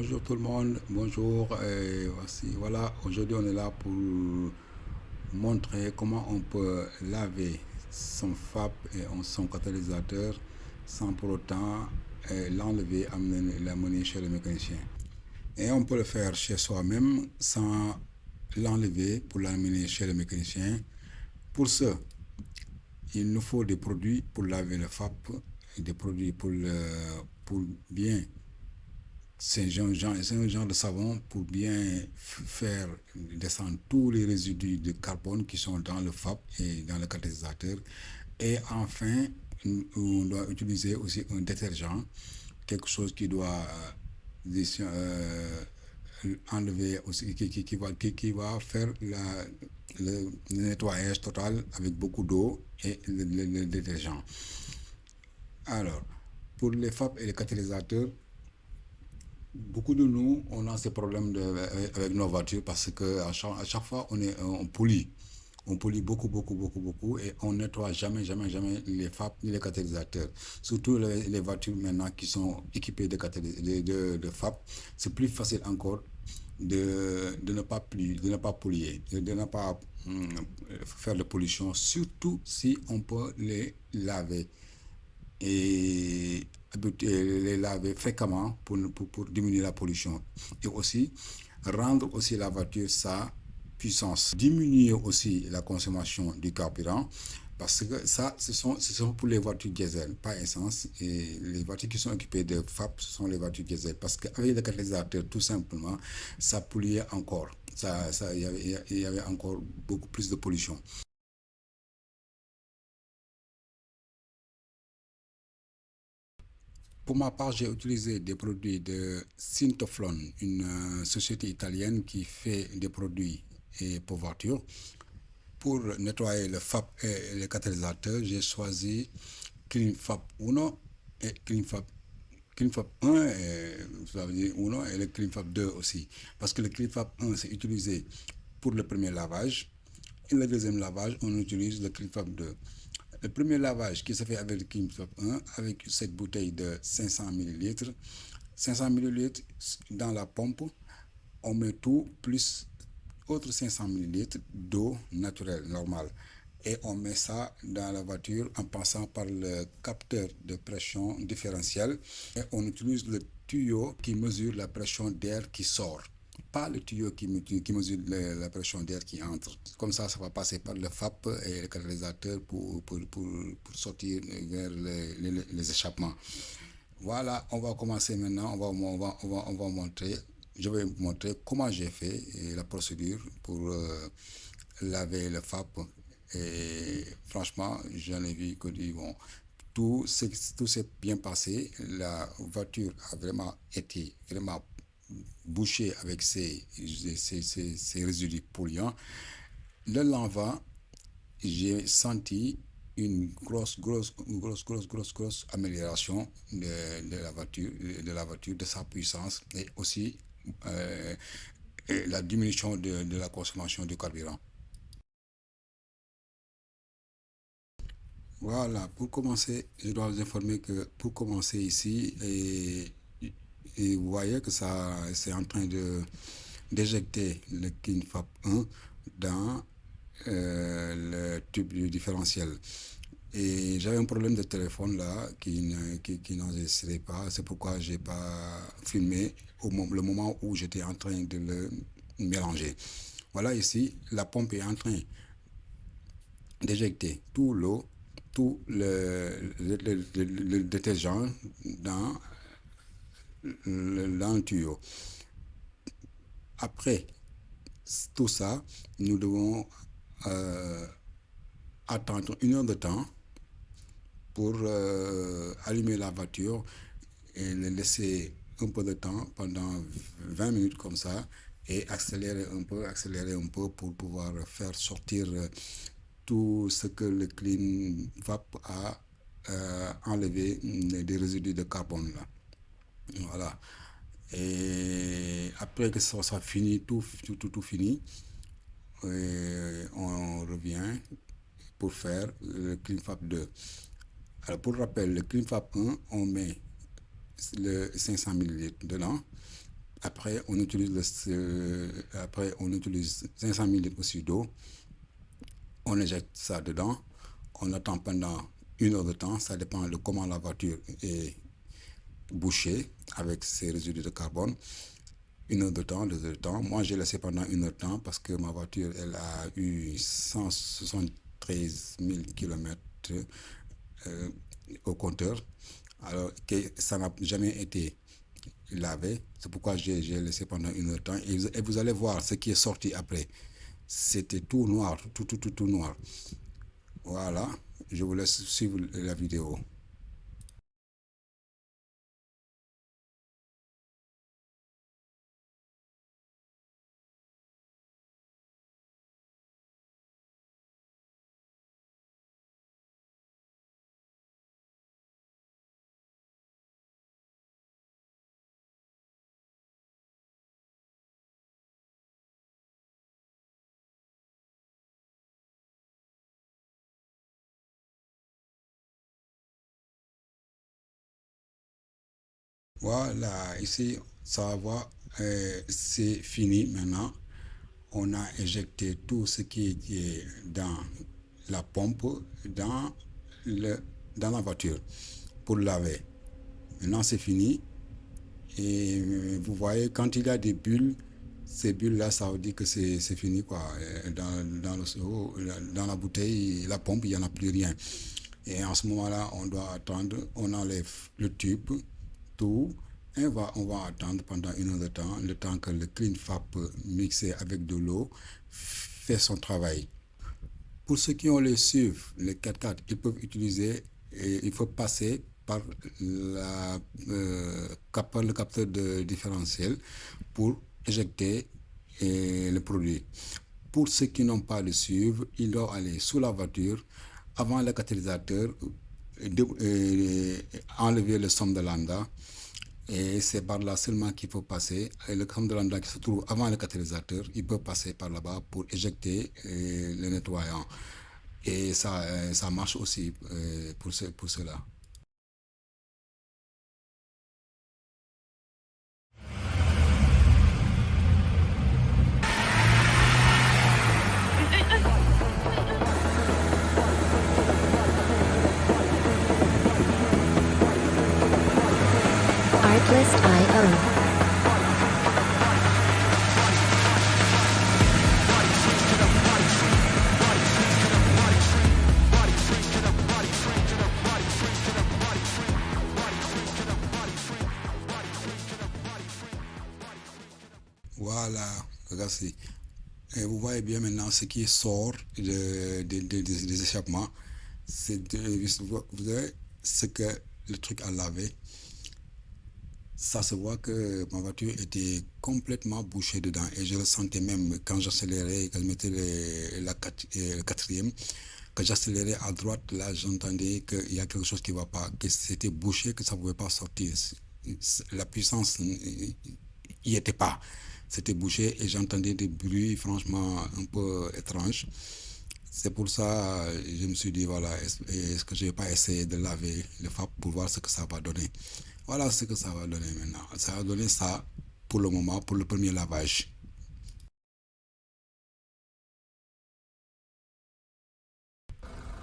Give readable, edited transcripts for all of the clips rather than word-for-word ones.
Bonjour tout le monde, bonjour. Voilà, aujourd'hui on est là pour montrer comment on peut laver son FAP et son catalyseur sans pour autant l'enlever, l'amener chez le mécanicien. Et on peut le faire chez soi-même sans l'enlever pour l'amener chez le mécanicien. Pour ce, il nous faut des produits pour laver le FAP, des produits pour bien. C'est un genre de savon pour bien faire descendre tous les résidus de carbone qui sont dans le FAP et dans le catalyseur. Et enfin, on doit utiliser aussi un détergent, quelque chose qui doit enlever aussi, qui va faire le nettoyage total avec beaucoup d'eau et le détergent. Alors, pour les FAP et les catalysateurs, beaucoup de nous, on a ces problèmes avec nos voitures parce que à chaque fois, on pollue. On pollue beaucoup, beaucoup, beaucoup, beaucoup et on nettoie jamais, jamais, jamais les FAP ni les catalysateurs. Surtout les voitures maintenant qui sont équipées de FAP, c'est plus facile encore de ne pas polluer, de ne pas faire de pollution, surtout si on peut les laver et les laver fréquemment pour diminuer la pollution et aussi rendre aussi la voiture sa puissance. Diminuer aussi la consommation du carburant parce que ça, ce sont pour les voitures diesel, pas essence. Et les voitures qui sont équipées de FAP, ce sont les voitures diesel parce qu'avec le catalyseur, tout simplement, ça polluait encore. Il y avait encore beaucoup plus de pollution. Pour ma part, j'ai utilisé des produits de Sintoflon, une société italienne qui fait des produits pour voitures. Pour nettoyer le FAP et les catalysateurs, j'ai choisi CleanFab 1 et CleanFab 1, ça veut dire 1 et le CleanFab 2 aussi. Parce que le CleanFab 1, c'est utilisé pour le premier lavage. Et le deuxième lavage, on utilise le CleanFab 2. Le premier lavage qui se fait avec le CleanFab 1, avec cette bouteille de 500 ml. 500 ml dans la pompe, on met tout plus autre 500 ml d'eau naturelle, normale. Et on met ça dans la voiture en passant par le capteur de pression différentielle. Et on utilise le tuyau qui mesure la pression d'air qui sort. Pas le tuyau qui mesure la pression d'air qui entre. Comme ça va passer par le FAP et le catalyseur pour sortir vers les échappements. Voilà, on va commencer maintenant. On va montrer. Je vais vous montrer comment j'ai fait la procédure pour laver le FAP. Et franchement, j'en ai vu que bon, tout s'est bien passé. La voiture a vraiment été vraiment bouchée avec ces résidus polluants. Le lavant, j'ai senti une grosse amélioration de la voiture, de sa puissance et aussi euh, et la diminution de la consommation de carburant. Voilà, pour commencer, je dois vous informer que pour commencer ici, et vous voyez que ça, c'est en train d'éjecter le KINFAP 1 dans le tube du différentiel. Et j'avais un problème de téléphone là qui n'enregistrait pas. C'est pourquoi j'ai pas filmé le moment où j'étais en train de le mélanger. Voilà ici, la pompe est en train d'éjecter tout l'eau, tout le détergent dans dans le tuyau. Après tout ça, nous devons attendre 1 heure de temps pour allumer la voiture et le laisser un peu de temps pendant 20 minutes comme ça et accélérer un peu pour pouvoir faire sortir tout ce que le clean vape a enlevé des résidus de carbone là. Voilà. Et après que ça soit fini, tout fini, on revient pour faire le CleanFab 2. Alors pour rappel, le CleanFab 1, on met le 500 ml dedans Après, après, on utilise 500 ml aussi d'eau. On injecte ça dedans. On attend pendant 1 heure de temps. Ça dépend de comment la voiture est bouchée avec ses résidus de carbone. 1 heure de temps, 2 heures de temps. Moi, j'ai laissé pendant 1 heure de temps parce que ma voiture, elle a eu 173 000 kilomètres euh, au compteur. Alors que ça n'a jamais été lavé. C'est pourquoi j'ai laissé pendant 1 heure de temps. Et vous allez voir ce qui est sorti après. C'était tout noir, tout noir. Voilà, je vous laisse suivre la vidéo. Voilà, ici, ça va, c'est fini maintenant. On a injecté tout ce qui est dans la pompe, dans, le, dans la voiture pour laver. Maintenant, c'est fini. Et vous voyez, quand il y a des bulles, ces bulles-là, ça veut dire que c'est fini, quoi. Dans la bouteille, la pompe, il n'y en a plus rien. Et en ce moment-là, on doit attendre, on enlève le tube, tout, et on va attendre pendant 1 heure de temps, le temps que le clean fab mixé avec de l'eau fait son travail. Pour ceux qui ont les SUV, les 4x4, ils peuvent utiliser, et il faut passer par le capteur de différentiel pour éjecter le produit. Pour ceux qui n'ont pas de SUV, ils doivent aller sous la voiture, avant le catalyseur, enlever le somme de lambda. Et c'est par là seulement qu'il faut passer. Et le somme de lambda qui se trouve avant le catalyseur, il peut passer par là-bas pour éjecter le nettoyant. Et ça marche aussi pour cela. Artlist.io. Voilà, merci. Et vous voyez bien maintenant ce qui sort des échappements. Vous voyez ce que le truc a lavé. Ça se voit que ma voiture était complètement bouchée dedans et je le sentais même quand j'accélérais, quand je mettais le quatrième, quand j'accélérais à droite, là j'entendais qu'il y a quelque chose qui ne va pas, que c'était bouché, que ça ne pouvait pas sortir. La puissance n'y était pas. C'était bouché et j'entendais des bruits franchement un peu étranges. C'est pour ça je me suis dit, voilà, est-ce que je ne vais pas essayer de laver le FAP pour voir ce que ça va donner. Voilà ce que ça va donner maintenant. Ça va donner ça pour le moment, pour le premier lavage.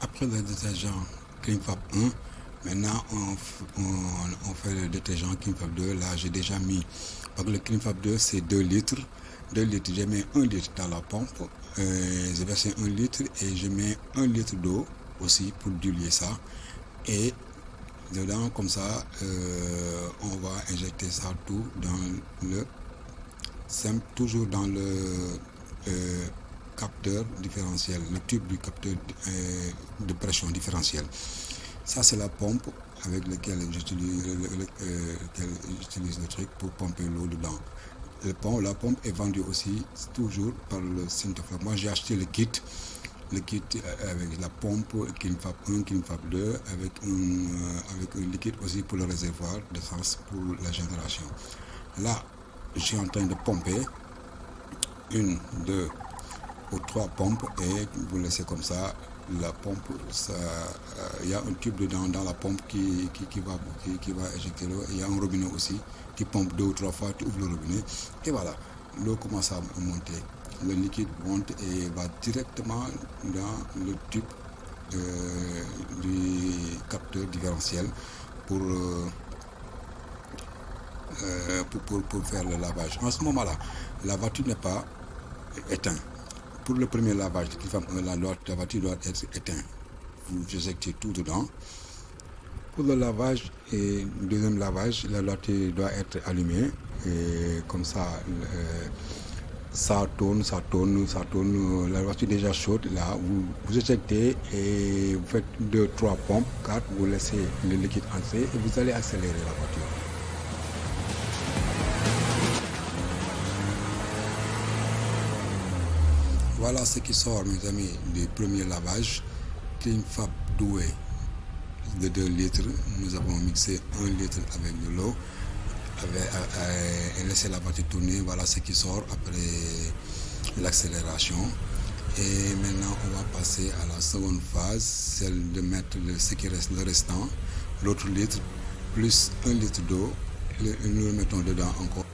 Après le détergent CleanFab 1, maintenant on fait le détergent CleanFab 2. Là, j'ai déjà mis, parce que le CleanFab 2, c'est 2 litres. 2 litres, je mets 1 litre dans la pompe. Je verse 1 litre et je mets 1 litre d'eau aussi pour diluer ça. Et dedans, comme ça, on va injecter ça tout dans le simple, toujours dans le capteur différentiel, le tube du capteur de pression différentiel. Ça, c'est la pompe avec laquelle j'utilise le truc pour pomper l'eau dedans. La pompe est vendue aussi toujours par le Syntofab. Moi, j'ai acheté le kit avec la pompe CleanFab 1, CleanFab 2, avec un liquide aussi pour le réservoir d'essence pour la génération. Là, je suis en train de pomper 1, 2 ou 3 pompes et vous laissez comme ça la pompe, il y a un tube dedans dans la pompe qui va éjecter l'eau. Il y a un robinet aussi qui pompe 2 ou 3 fois, tu ouvres le robinet et voilà, l'eau commence à monter. Le liquide monte et va directement dans le tube du capteur différentiel pour faire le lavage. En ce moment-là, la voiture n'est pas éteinte. Pour le premier lavage, la voiture doit être éteinte. Vous éjectez tout dedans. Pour le lavage et le deuxième lavage, la voiture doit être allumée. Et comme ça, ça tourne, la voiture est déjà chaude. Là, vous éjectez et vous faites 2, 3 pompes, 4, vous laissez le liquide entrer et vous allez accélérer la voiture. Voilà ce qui sort, mes amis, du premier lavage. CleanFab doué de 2 litres. Nous avons mixé 1 litre avec de l'eau et laissé la voiture tourner. Voilà ce qui sort après l'accélération. Et maintenant, on va passer à la seconde phase, celle de mettre ce qui reste, le restant, l'autre litre, plus 1 litre d'eau. Nous le mettons dedans encore.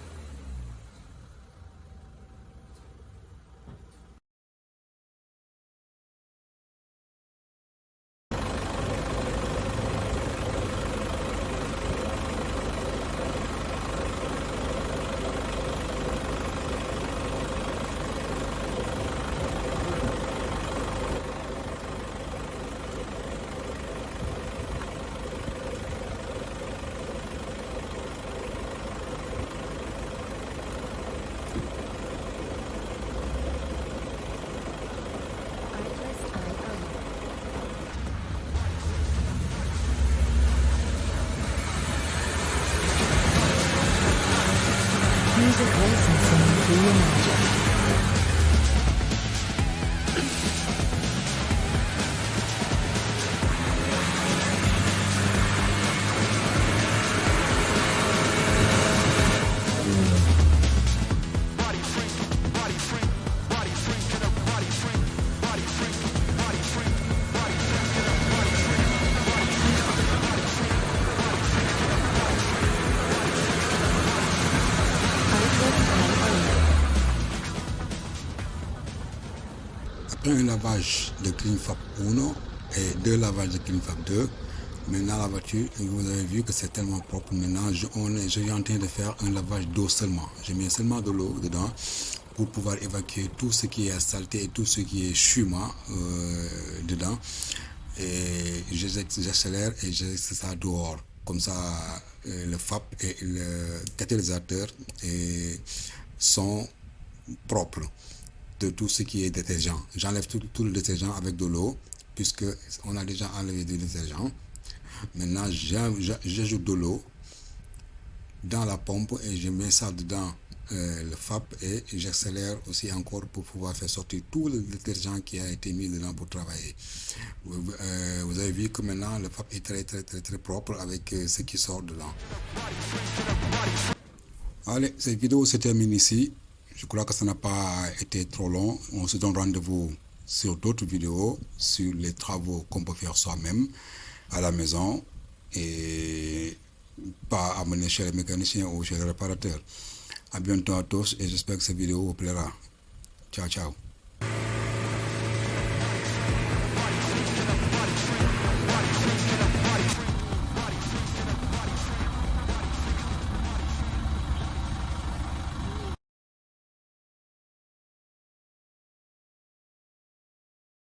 Music licensing reimagined. Après un lavage de CleanFab 1 et 2 lavages de CleanFab 2, maintenant la voiture, vous avez vu que c'est tellement propre. Maintenant, je suis en train de faire un lavage d'eau seulement. Je mets seulement de l'eau dedans pour pouvoir évacuer tout ce qui est saleté et tout ce qui est chuma dedans. Et j'accélère et j'extrais ça dehors. Comme ça, le FAP et le catalyseur sont propres de tout ce qui est détergent. J'enlève tout le détergent avec de l'eau, puisque on a déjà enlevé du détergent. Maintenant, j'ajoute de l'eau dans la pompe et je mets ça dedans le FAP et j'accélère aussi encore pour pouvoir faire sortir tout le détergent qui a été mis dedans pour travailler. Vous avez vu que maintenant le FAP est très propre avec ce qui sort dedans. Allez, cette vidéo se termine ici. Je crois que ça n'a pas été trop long. On se donne rendez-vous sur d'autres vidéos, sur les travaux qu'on peut faire soi-même à la maison et pas amener chez les mécaniciens ou chez les réparateurs. À bientôt à tous et j'espère que cette vidéo vous plaira. Ciao, ciao.